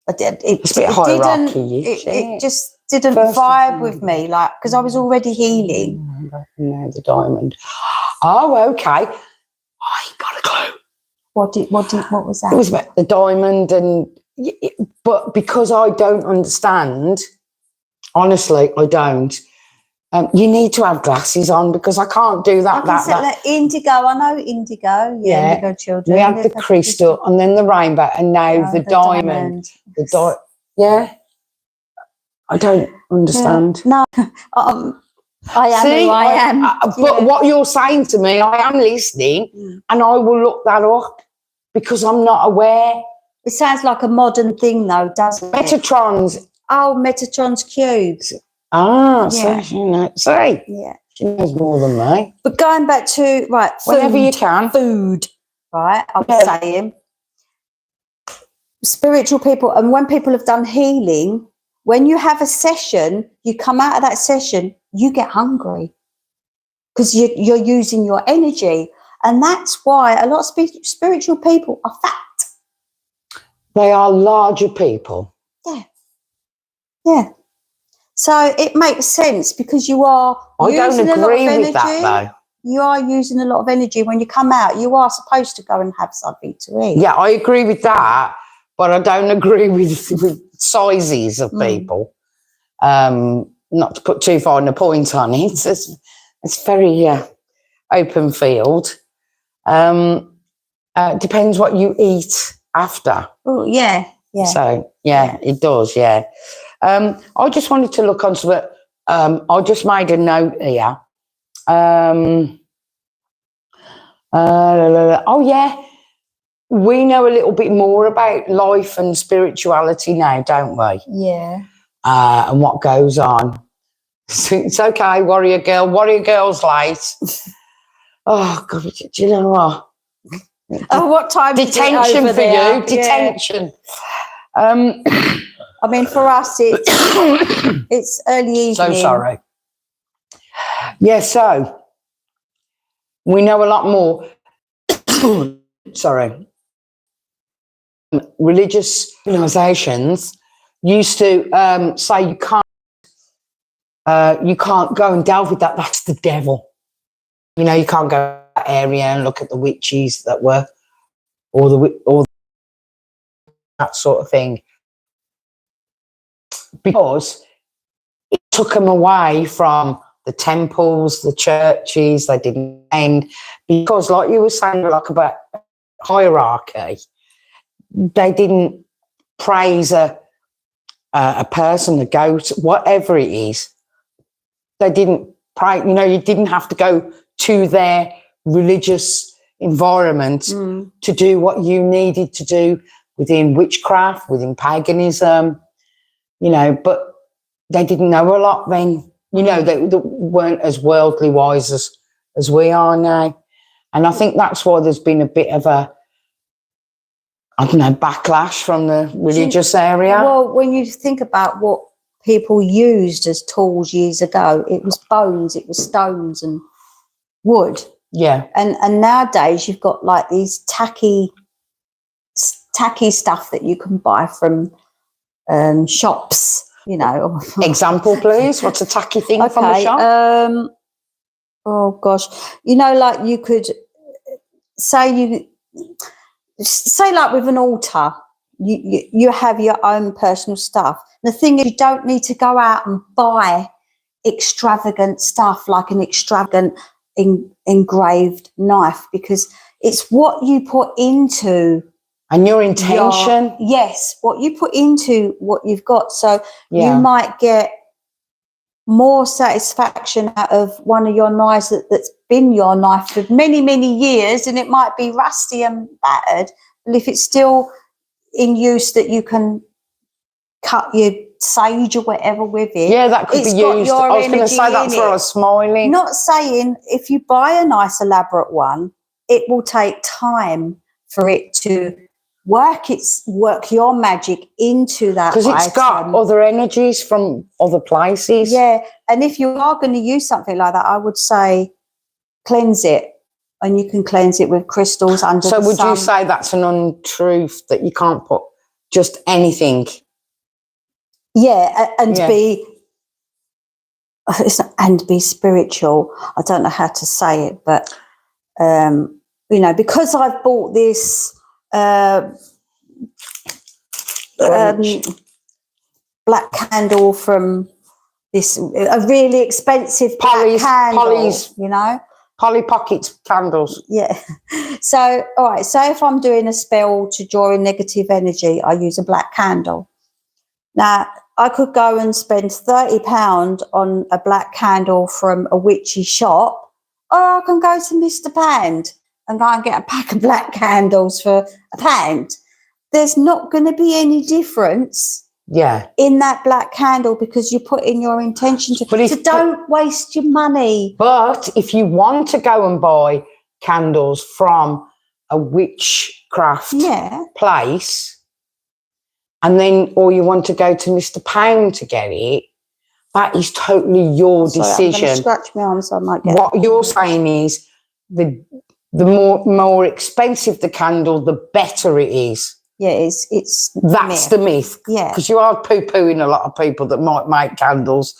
Speaker 1: It's a bit hierarchy.
Speaker 2: It just didn't vibe with me, like, because I was already healing.
Speaker 1: No, the diamond. Oh, okay. I ain't got a clue.
Speaker 2: What was that?
Speaker 1: It was about the diamond, but because I don't understand, honestly, I don't. You need to have glasses on because I can't do that.
Speaker 2: Like indigo, I know indigo. Yeah, indigo children.
Speaker 1: We had the crystal and then the rainbow and now the diamond. Yeah. I don't understand.
Speaker 2: No, I am who I am.
Speaker 1: But what you're saying to me, I am listening and I will look that up because I'm not aware.
Speaker 2: It sounds like a modern thing though, doesn't it?
Speaker 1: Metatrons.
Speaker 2: Oh, Metatron's cubes.
Speaker 1: Ah, so you know, sorry.
Speaker 2: Yeah.
Speaker 1: She knows more than me.
Speaker 2: But going back to, right,
Speaker 1: Whenever you can.
Speaker 2: Food, right, I was
Speaker 1: Yeah.
Speaker 2: saying, spiritual people, and when people have done healing, when you have a session, you come out of that session, you get hungry because you're using your energy. And that's why a lot of spiritual people are fat.
Speaker 1: They are larger people.
Speaker 2: Yeah. Yeah. So it makes sense because you are using a lot of energy.
Speaker 1: With that, though.
Speaker 2: You are using a lot of energy. When you come out, you are supposed to go and have something to eat.
Speaker 1: Yeah, I agree with that, but I don't agree with sizes of people. Not to put too fine a point on it. It's very open field. Depends what you eat after.
Speaker 2: Oh, yeah. Yeah.
Speaker 1: So, yeah, it does, yeah. I just wanted to look onto it. I just made a note here. Oh, yeah. We know a little bit more about life and spirituality now, don't we?
Speaker 2: Yeah.
Speaker 1: And what goes on. It's okay, warrior girl. Warrior girl's late. Oh, God, do you know what?
Speaker 2: Oh, what time
Speaker 1: Detention
Speaker 2: is it over
Speaker 1: for
Speaker 2: there?
Speaker 1: you. Detention.
Speaker 2: I mean, for us, it's early evening.
Speaker 1: So sorry. Yeah, so we know a lot more. Sorry. Religious organisations used to say you can't go and delve with that. That's the devil. You know, you can't go to that area and look at the witches that were, or that sort of thing, because it took them away from the temples, the churches. They didn't end because, like you were saying, like about hierarchy, they didn't praise a person, a goat, whatever it is. They didn't pray. You know, you didn't have to go to their religious environment to do what you needed to do within witchcraft, within paganism, you know, but they didn't know a lot then. You know, they weren't as worldly wise as we are now. And I think that's why there's been a bit of a, I don't know, backlash from the religious area.
Speaker 2: Well, when you think about what people used as tools years ago, it was bones, it was stones and wood.
Speaker 1: Yeah.
Speaker 2: And nowadays you've got like these tacky stuff that you can buy from shops, you know.
Speaker 1: Example, please. What's a tacky thing from the shop?
Speaker 2: Oh gosh, you know, like you could say like with an altar, you have your own personal stuff. The thing is, you don't need to go out and buy extravagant stuff like an extravagant engraved knife, because it's what you put into
Speaker 1: and your intention.
Speaker 2: What you put into what you've got. So you might get more satisfaction out of one of your knives that's been your knife for many, many years, and it might be rusty and battered, but if it's still in use that you can cut your sage or whatever with it.
Speaker 1: Yeah, that could be used. I was going to say that's where I was smiling.
Speaker 2: Not saying if you buy a nice elaborate one, it will take time for it to work your magic into that,
Speaker 1: because it's got other energies from other places.
Speaker 2: Yeah, and if you are going to use something like that, I would say cleanse it, and you can cleanse it with crystals under the sun.
Speaker 1: So would you say that's an untruth, that you can't put just anything?
Speaker 2: Yeah, and be spiritual. I don't know how to say it, but you know, because I've bought this black candle from a really expensive black candle, you know,
Speaker 1: Polly Pocket candles.
Speaker 2: Yeah. So, all right. So if I'm doing a spell to draw in negative energy, I use a black candle. Now, I could go and spend £30 on a black candle from a witchy shop, or I can go to Mr. Pound and go and get a pack of black candles for £1. There's not going to be any difference
Speaker 1: Yeah.
Speaker 2: in that black candle because you put in your intention to.
Speaker 1: But
Speaker 2: So don't waste your money.
Speaker 1: But if you want to go and buy candles from a witchcraft place, and then, or you want to go to Mr. Pound to get it, that is totally your decision.
Speaker 2: I'm going to scratch my arm so I might get
Speaker 1: what you're saying is the more expensive the candle, the better it is.
Speaker 2: Yeah, it's
Speaker 1: that's the myth.
Speaker 2: Yeah,
Speaker 1: because you are poo-pooing a lot of people that might make candles.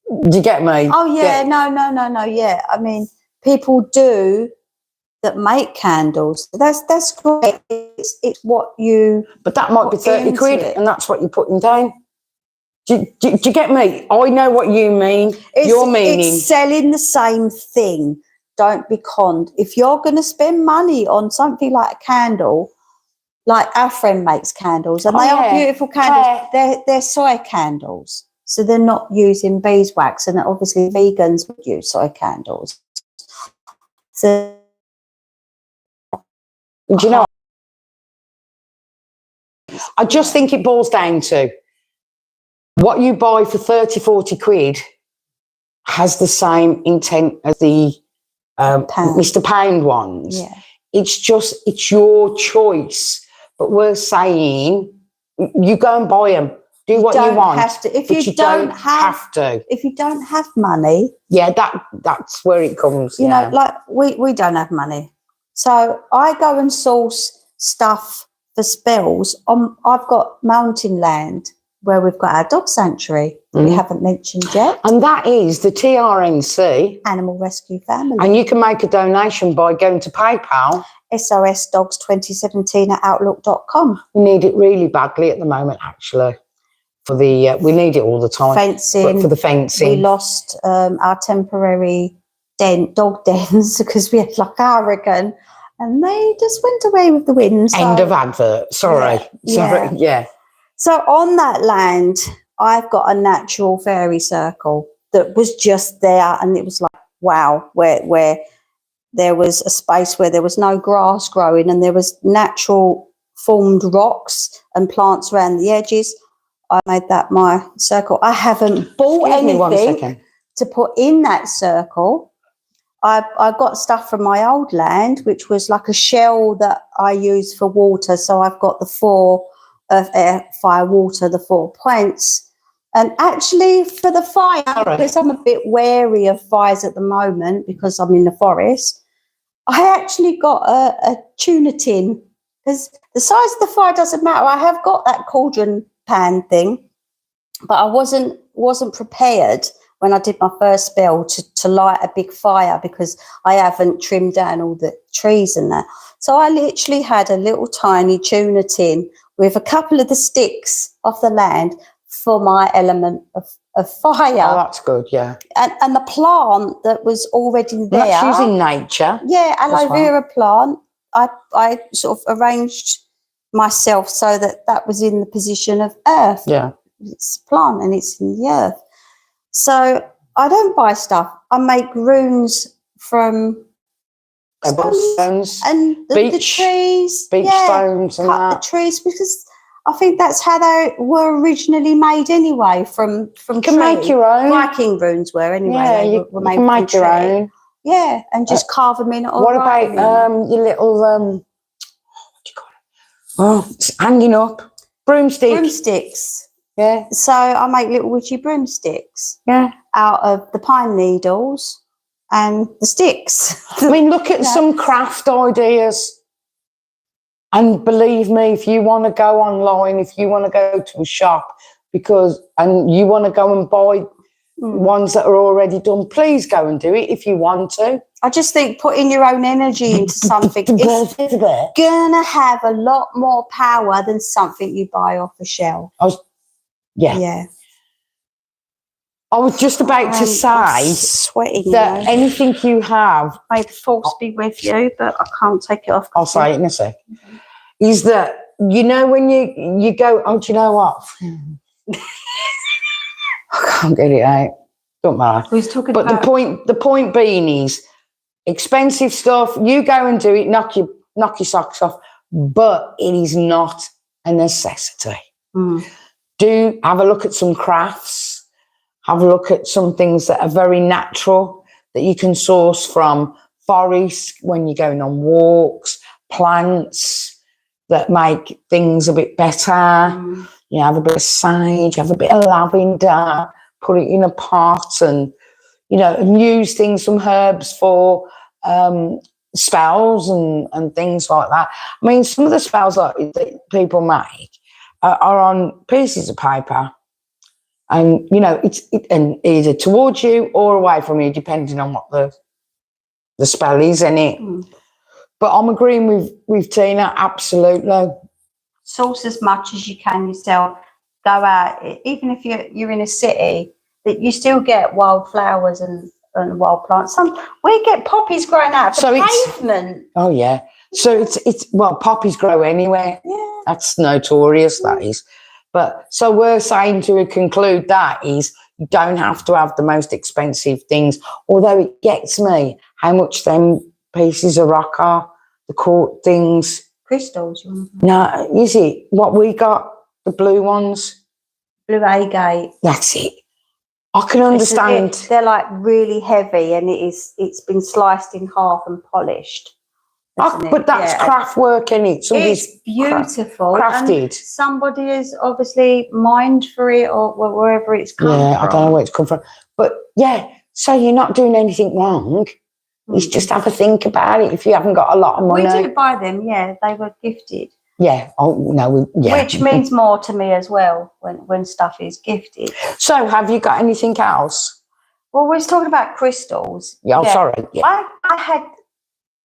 Speaker 1: Do you get me?
Speaker 2: Oh yeah, no. Yeah, I mean, people do that make candles. That's great. It's what you.
Speaker 1: But that might be 30 quid, and that's what you're putting down. Do you get me? I know what you mean. You're meaning
Speaker 2: it's selling the same thing. Don't be conned. If you're going to spend money on something like a candle, like our friend makes candles, and they are beautiful candles. They're soy candles, so they're not using beeswax, and obviously vegans would use soy candles. So,
Speaker 1: do you know? I just think it boils down to what you buy for 30, 40 quid has the same intent as the Mr. Pound ones.
Speaker 2: Yeah.
Speaker 1: It's your choice. But we're saying you go and buy them. Do what you want.
Speaker 2: Have to. If
Speaker 1: you don't have to.
Speaker 2: If you don't have money.
Speaker 1: Yeah, that's where it comes.
Speaker 2: You know, like we don't have money. So I go and source stuff for spells. I've got mountain land where we've got our dog sanctuary we haven't mentioned yet.
Speaker 1: And that is the TRNC.
Speaker 2: Animal Rescue Family.
Speaker 1: And you can make a donation by going to PayPal.
Speaker 2: SOSdogs2017@outlook.com.
Speaker 1: We need it really badly at the moment, actually. For the we need it all the time.
Speaker 2: Fencing.
Speaker 1: For the fencing.
Speaker 2: We lost our temporary dog dens because we had like hurricane and they just went away with the wind. So.
Speaker 1: End of advert. Sorry. Yeah.
Speaker 2: So on that land, I've got a natural fairy circle that was just there, and it was like, wow, where there was a space where there was no grass growing and there was natural formed rocks and plants around the edges. I made that my circle. I haven't bought anything to put in that circle. I got stuff from my old land, which was like a shell that I use for water. So I've got the 4 earth, air, fire, water, the 4 points. And actually for the fire, because I'm a bit wary of fires at the moment because I'm in the forest, I actually got a tuna tin because the size of the fire doesn't matter. I have got that cauldron pan thing, but I wasn't prepared when I did my first spell to light a big fire because I haven't trimmed down all the trees and that. So I literally had a little tiny tuna tin with a couple of the sticks off the land for my element of fire.
Speaker 1: Oh, that's good, yeah.
Speaker 2: And the plant that was already there.
Speaker 1: That's using nature.
Speaker 2: Yeah, aloe vera plant. I sort of arranged myself so that was in the position of earth.
Speaker 1: Yeah.
Speaker 2: It's a plant and it's in the earth. So I don't buy stuff. I make runes from
Speaker 1: stones
Speaker 2: and the trees.
Speaker 1: Beach stones and
Speaker 2: cut
Speaker 1: that.
Speaker 2: The trees because I think that's how they were originally made anyway from
Speaker 1: You can make your own.
Speaker 2: Viking runes were anyway.
Speaker 1: Yeah, you can make your own.
Speaker 2: Yeah, and just carve them in.
Speaker 1: What about your little what do you call it? Oh, it's hanging up.
Speaker 2: Broomsticks.
Speaker 1: Yeah.
Speaker 2: So I make little witchy broomsticks.
Speaker 1: Yeah.
Speaker 2: Out of the pine needles and the sticks.
Speaker 1: I mean, look at some craft ideas. And believe me, if you want to go online, if you want to go to a shop and you want to go and buy ones that are already done, please go and do it if you want to.
Speaker 2: I just think putting your own energy into something is going to have a lot more power than something you buy off a shelf.
Speaker 1: Yeah. I was just about to say
Speaker 2: sweating,
Speaker 1: that anything you have...
Speaker 2: May the force be with you, but I can't take it off.
Speaker 1: I'll say it in a sec. Is that, you know, when you go, oh, do you know what? I can't get it out. Don't matter.
Speaker 2: Who's talking
Speaker 1: but
Speaker 2: about?
Speaker 1: the point being is, expensive stuff, you go and do it, knock your socks off, but it is not a necessity. do have a look at some crafts, have a look at some things that are very natural that you can source from forests when you're going on walks, plants that make things a bit better. You have a bit of sage, have a bit of lavender, put it in a pot, and and use things, some herbs for spells and things like that. I mean, some of the spells that people make are on pieces of paper, and it's either towards you or away from you, depending on what the spell is in it. But I'm agreeing with Tina, absolutely.
Speaker 2: Source as much as you can yourself. Go out, even if you're in a city, that you still get wildflowers and wild plants. We get poppies growing out of the pavement.
Speaker 1: Oh yeah. So it's poppies grow anywhere.
Speaker 2: Yeah.
Speaker 1: That's notorious, that is. But so we're saying to conclude that is you don't have to have the most expensive things, although it gets me how much them pieces of rock are, the court things.
Speaker 2: Crystals.
Speaker 1: No, is it what we got? The blue ones?
Speaker 2: Blue agate.
Speaker 1: That's it. I can understand.
Speaker 2: They're like really heavy, and it's been sliced in half and polished.
Speaker 1: But that's craft work, isn't it?
Speaker 2: It's beautiful.
Speaker 1: Crafted.
Speaker 2: And somebody is obviously mined for it, or wherever it's come from.
Speaker 1: Yeah, I don't know where it's come from. But yeah, so you're not doing anything wrong. You just have a think about it if you haven't got a lot of money.
Speaker 2: We do buy them, yeah. They were gifted.
Speaker 1: Yeah. Oh no.
Speaker 2: Which means more to me as well when stuff is gifted.
Speaker 1: So, have you got anything else?
Speaker 2: Well, we was talking about crystals.
Speaker 1: Yeah. Oh, sorry. Yeah.
Speaker 2: I had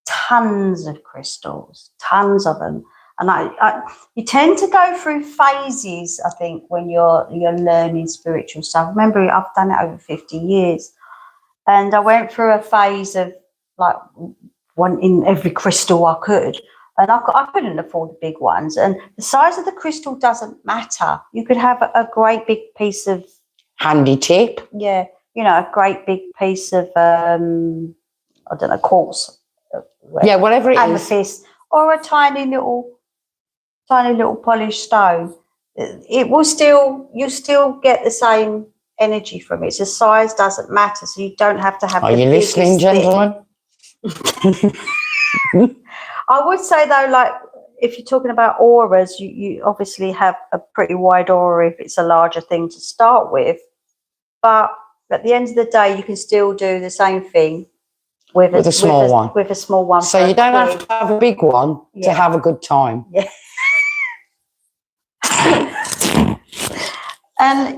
Speaker 2: tons of crystals, tons of them, and you tend to go through phases. I think when you're learning spiritual stuff. Remember, I've done it over 50 years, and I went through a phase of like wanting every crystal I could. And I couldn't afford the big ones. And the size of the crystal doesn't matter. You could have a great big piece of...
Speaker 1: Handy tip.
Speaker 2: Yeah. A great big piece of, I don't know, quartz.
Speaker 1: Yeah, whatever it is.
Speaker 2: Amethyst. Or a tiny little polished stone. It will you'll still get the same energy from it. So size doesn't matter. So you don't have to have
Speaker 1: Are you listening, gentlemen?
Speaker 2: I would say though, like if you're talking about auras, you obviously have a pretty wide aura if it's a larger thing to start with. But at the end of the day, you can still do the same thing with a small one. With a small one.
Speaker 1: So you don't have to have a big one to have a good time.
Speaker 2: Yeah.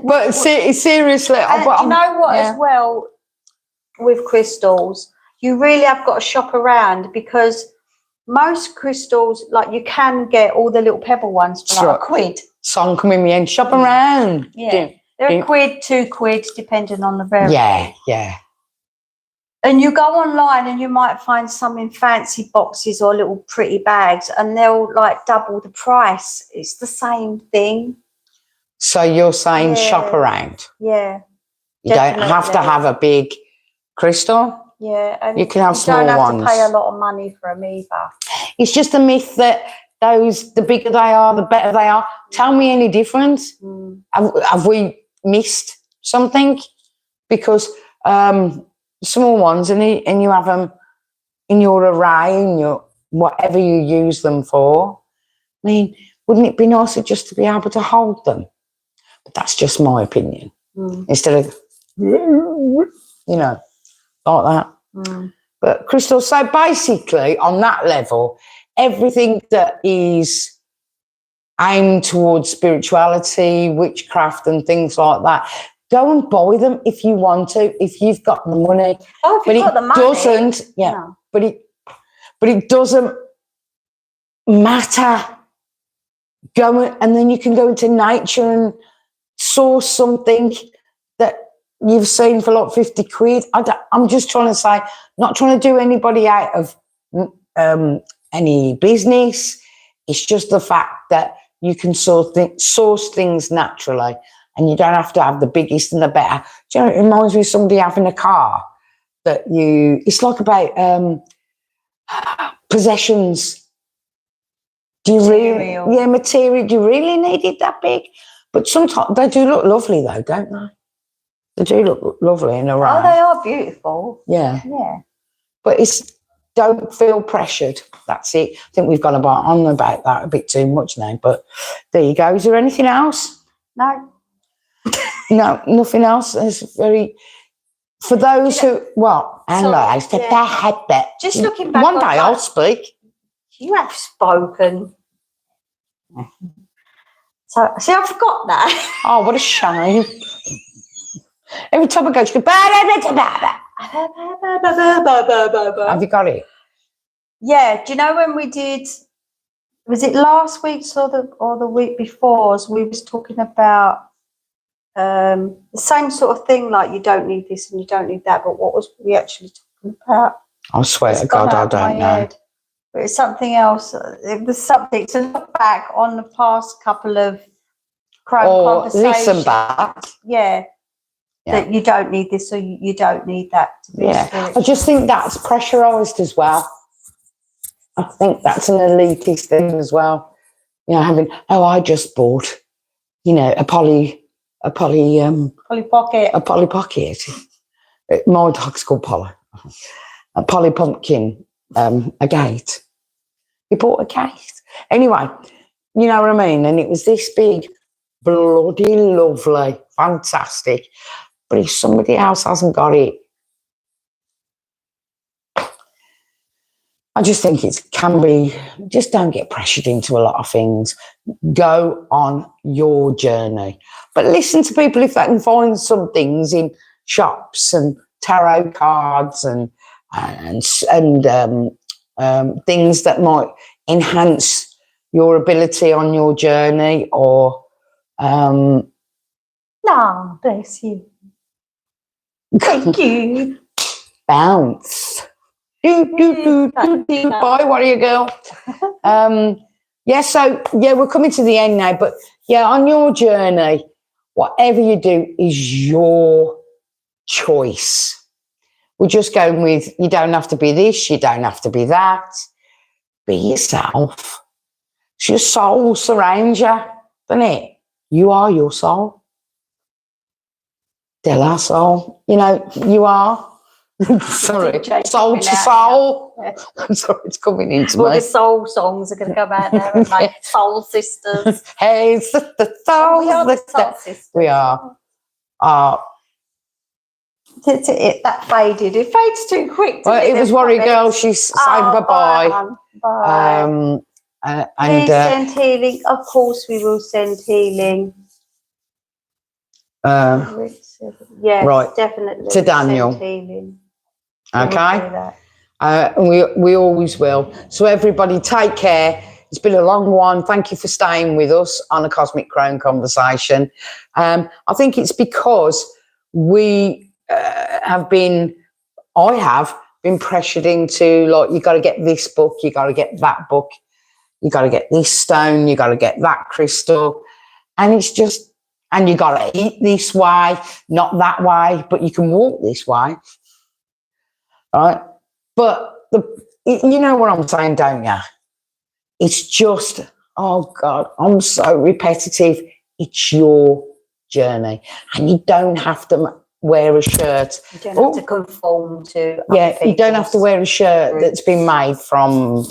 Speaker 1: But seriously,
Speaker 2: you know what? As well with crystals, you really have got to shop around because most crystals, like you can get all the little pebble ones for like £1.
Speaker 1: Song come in the end, shop around.
Speaker 2: Yeah, they're £1, £2, depending on the variety.
Speaker 1: Yeah.
Speaker 2: And you go online and you might find some in fancy boxes or little pretty bags, and they'll like double the price. It's the same thing.
Speaker 1: So you're saying shop around?
Speaker 2: Yeah.
Speaker 1: You don't have to have a big crystal.
Speaker 2: Yeah, and
Speaker 1: you can have small ones.
Speaker 2: You don't have to pay a lot of money for them either.
Speaker 1: It's just a myth that the bigger they are, the better they are. Tell me any difference. Have we missed something? Because small ones, and you have them in your array, in your whatever you use them for. I mean, wouldn't it be nicer just to be able to hold them? But that's just my opinion. Instead of, like that. But crystal, so basically on that level, everything that is aimed towards spirituality, witchcraft and things like that, go and buy them if you want to, if you've got the money.
Speaker 2: Oh, if you've got the money.
Speaker 1: But it doesn't matter. And then you can go into nature and source something that you've seen for like £50. I'm just trying to say, not trying to do anybody out of any business. It's just the fact that you can source things naturally, and you don't have to have the biggest and the better. Do you know, it reminds me of somebody having a car that it's like about possessions. Material. Do you really need it that big? But sometimes they do look lovely, though, don't they? They do look lovely in a row.
Speaker 2: Oh, they are beautiful.
Speaker 1: Yeah.
Speaker 2: Yeah.
Speaker 1: But don't feel pressured. That's it. I think we've gone on about that a bit too much now. But there you go. Is there anything else?
Speaker 2: No.
Speaker 1: No, nothing else. It's very... For those who... What?
Speaker 2: Just looking back
Speaker 1: one
Speaker 2: on
Speaker 1: day
Speaker 2: that,
Speaker 1: I'll speak.
Speaker 2: you have spoken. So, see, I forgot that.
Speaker 1: Oh, what a shame. Every time I go, she goes... Have you got it?
Speaker 2: Yeah. Do you know when we did? Was it last week or the week before? As we was talking about the same sort of thing, like you don't need this and you don't need that. But what was we actually talking about?
Speaker 1: I swear to God, I don't know.
Speaker 2: But it's something else. It was something to look back on the past couple of Crone conversations.
Speaker 1: Listen back.
Speaker 2: Yeah. That you don't need this or you don't need that to be spiritual.
Speaker 1: I just think that's pressurised as well. I think that's an elitist thing as well. You know, I just bought, a Polly
Speaker 2: Pocket.
Speaker 1: A Polly Pocket. My dog's called Polly. A Polly Pumpkin, a gate. He bought a gate. Anyway, you know what I mean? And it was this big, bloody lovely, fantastic. But if somebody else hasn't got it, I just think it can be, just don't get pressured into a lot of things. Go on your journey. But listen to people if they can find some things in shops and tarot cards and things that might enhance your ability on your journey or...
Speaker 2: No, bless you. Thank you.
Speaker 1: Bounce. Bye, warrior girl. We're coming to the end now, but on your journey, whatever you do is your choice. We're just going with, you don't have to be this, you don't have to be that. Be yourself. It's your soul surrounds you, doesn't it? You are your soul. De la soul. You are. Sorry, soul to soul. Yeah. I'm sorry, it's coming into me.
Speaker 2: All the soul songs are going to come out there, and like soul sisters.
Speaker 1: Hey, sister, soul.
Speaker 2: We are the soul sisters.
Speaker 1: We are.
Speaker 2: That faded. It fades too quick.
Speaker 1: It was Warrior Girl. She's saying bye-bye.
Speaker 2: Bye. Please send healing. Of course, we will send healing.
Speaker 1: Right.
Speaker 2: Definitely.
Speaker 1: To Daniel.
Speaker 2: Send healing.
Speaker 1: Okay. We always will. So everybody, take care. It's been a long one. Thank you for staying with us on a Cosmic Crone conversation. I think it's because I have been pressured into, like, you got to get this book, you got to get that book, you got to get this stone, you got to get that crystal, and it's just, and you got to eat this way, not that way, but you can walk this way, right? But you know what I'm saying, don't you? It's just, oh God, I'm so repetitive. It's your journey, and you don't have to wear a shirt.
Speaker 2: You don't have to conform to.
Speaker 1: You don't have to wear a shirt that's been made from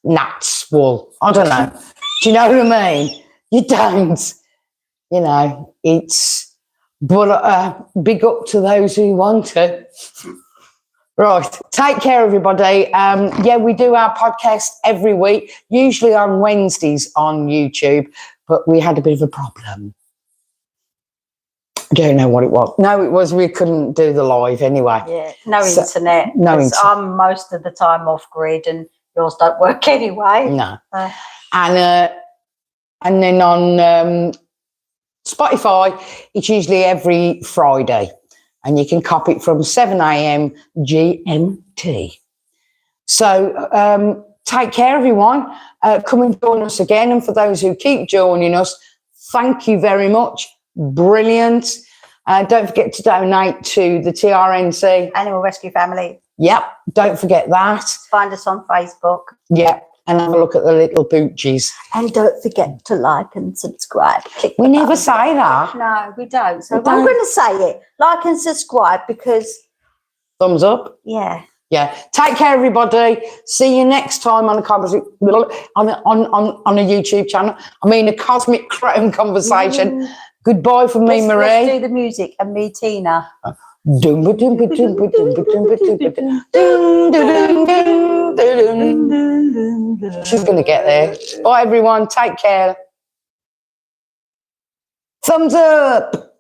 Speaker 1: gnat's wool. I don't know. Do you know what I mean? You don't. But big up to those who want to. Right. Take care, everybody. We do our podcast every week, usually on Wednesdays on YouTube, but we had a bit of a problem. I don't know what it was. No, it was we couldn't do the live anyway.
Speaker 2: Yeah, internet.
Speaker 1: No internet.
Speaker 2: I'm most of the time off grid and yours don't work anyway.
Speaker 1: No. And then on Spotify, it's usually every Friday. And you can copy it from 7 a.m. GMT. So take care, everyone. Come and join us again. And for those who keep joining us, thank you very much. Brilliant. Don't forget to donate to the TRNC.
Speaker 2: Animal Rescue Family.
Speaker 1: Yep. Don't forget that.
Speaker 2: Find us on Facebook.
Speaker 1: Yep. and have a look at the little poochies.
Speaker 2: And don't forget to like and subscribe. Click
Speaker 1: We
Speaker 2: the
Speaker 1: never
Speaker 2: button.
Speaker 1: say that.
Speaker 2: No, we don't. So
Speaker 1: We
Speaker 2: I'm
Speaker 1: don't.
Speaker 2: going to say it. Like and subscribe because,
Speaker 1: Thumbs up.
Speaker 2: yeah.
Speaker 1: Yeah. Take care, everybody. See you next time on a on a YouTube channel. I mean, a Cosmic Crone conversation. Goodbye from me, Marie.
Speaker 2: Let's do the music and me, Tina.
Speaker 1: She's going to get there. Bye, everyone. Take care. Thumbs up.